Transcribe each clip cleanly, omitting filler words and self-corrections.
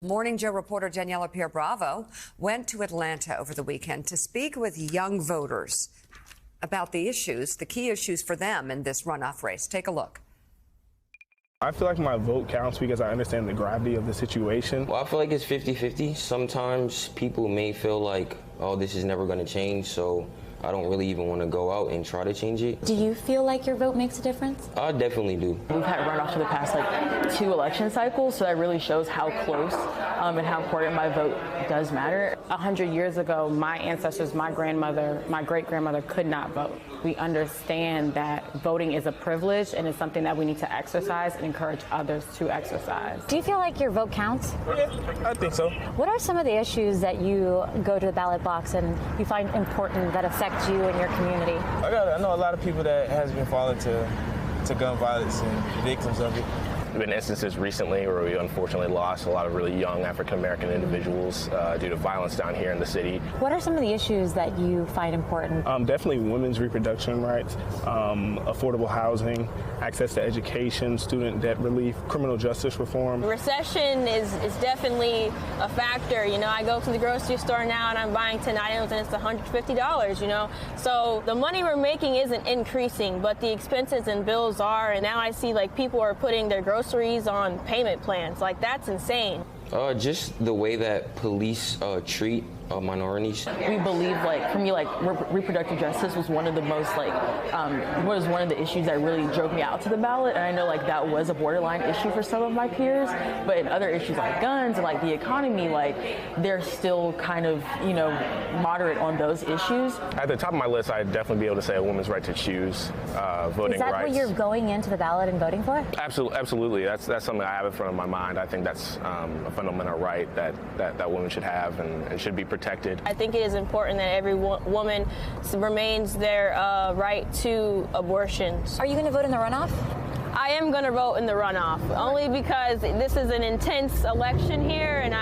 Morning Joe reporter Daniela Pierre-Bravo went to Atlanta over the weekend to speak with young voters about the issues, the key issues for them in this runoff race. Take a look. I feel like my vote counts because I understand the gravity of the situation. Well, I feel like it's 50-50. Sometimes people may feel like, oh, this is never going to change, so I don't really even want to go out and try to change it. Do you feel like your vote makes a difference? I definitely do. We've had runoffs for the past 2 election cycles, so that really shows how close and how important my vote does matter. 100 years ago, my ancestors, my grandmother, my great-grandmother could not vote. We understand that voting is a privilege and it's something that we need to exercise and encourage others to exercise. Do you feel like your vote counts? Yeah, I think so. What are some of the issues that you go to the ballot box and you find important that affect you and your community? I know a lot of people that has been falling to gun violence and victims of it. There have been instances recently where we unfortunately lost a lot of really young African-American individuals due to violence down here in the city. What are some of the issues that you find important? Definitely women's reproduction rights, affordable housing, access to education, student debt relief, criminal justice reform. Recession is definitely a factor. You know, I go to the grocery store now and I'm buying 10 items and it's $150, you know. So the money we're making isn't increasing, but the expenses and bills are. And now I see like people are putting their groceries on payment plans. Like, that's insane. Just the way that police treat minorities. We believe, for me, reproductive justice was one of the most, was one of the issues that really drove me out to the ballot. And I know, that was a borderline issue for some of my peers. But in other issues like guns and, the economy, they're still kind of, moderate on those issues. At the top of my list, I'd definitely be able to say a woman's right to choose voting rights. Is that what you're going into the ballot and voting for? Absolutely. That's something I have in front of my mind. I think that's a fundamental right that women should have and should be protected. I think it is important that every woman remains their right to abortions. Are you going to vote in the runoff? I am going to vote in the runoff, only because this is an intense election here, and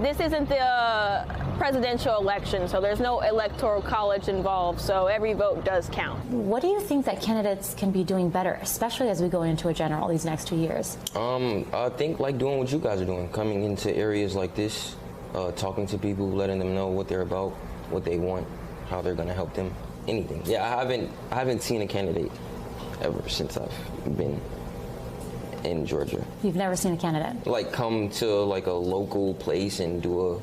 this isn't the presidential election, so there's no electoral college involved, so every vote does count. What do you think that candidates can be doing better, especially as we go into a general these next 2 years? I think doing what you guys are doing, coming into areas like this, talking to people, letting them know what they're about, what they want, how they're going to help them, anything. Yeah, I haven't seen a candidate ever since I've been in Georgia. You've never seen a candidate? Come to a local place and do a...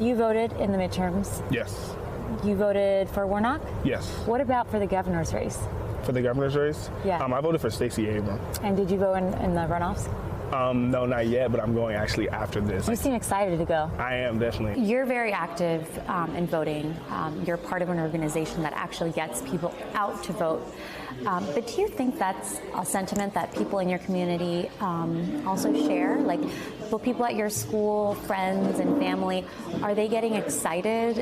You voted in the midterms? Yes. You voted for Warnock? Yes. What about for the governor's race? For the governor's race? Yeah. I voted for Stacey Abrams. And did you go in the runoffs? No, not yet, but I'm going actually after this. You seem excited to go. I am, definitely. You're very active in voting. You're part of an organization that actually gets people out to vote. But do you think that's a sentiment that people in your community also share? Will people at your school, friends and family, are they getting excited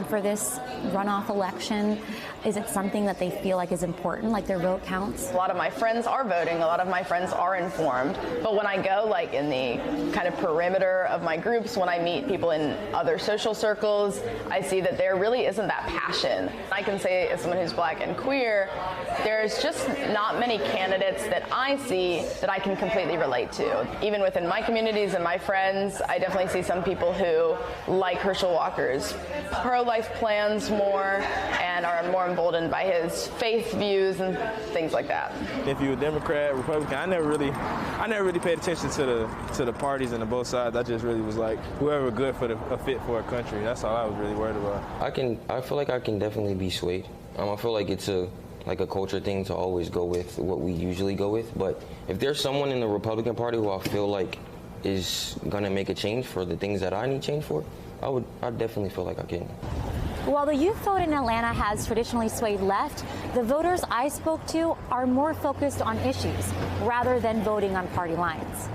for this runoff election? Is it something that they feel like is important, like their vote counts? A lot of my friends are voting. A lot of my friends are informed. But when I go in the kind of perimeter of my groups, when I meet people in other social circles, I see that there really isn't that passion. I can say, as someone who's Black and queer, there's just not many candidates that I see that I can completely relate to. Even within my communities and my friends, I definitely see some people who like Herschel Walker's pro-life plans more and are more emboldened by his faith views and things like that. If you're a Democrat, Republican, I never really paid attention to the parties and the both sides. I just really was whoever good for a fit for a country. That's all I was really worried about. I feel like I can definitely be swayed. I feel like it's a culture thing to always go with what we usually go with. But if there's someone in the Republican Party who I feel like is going to make a change for the things that I need change for, I definitely feel like I can. While the youth vote in Atlanta has traditionally swayed left, the voters I spoke to are more focused on issues rather than voting on party lines.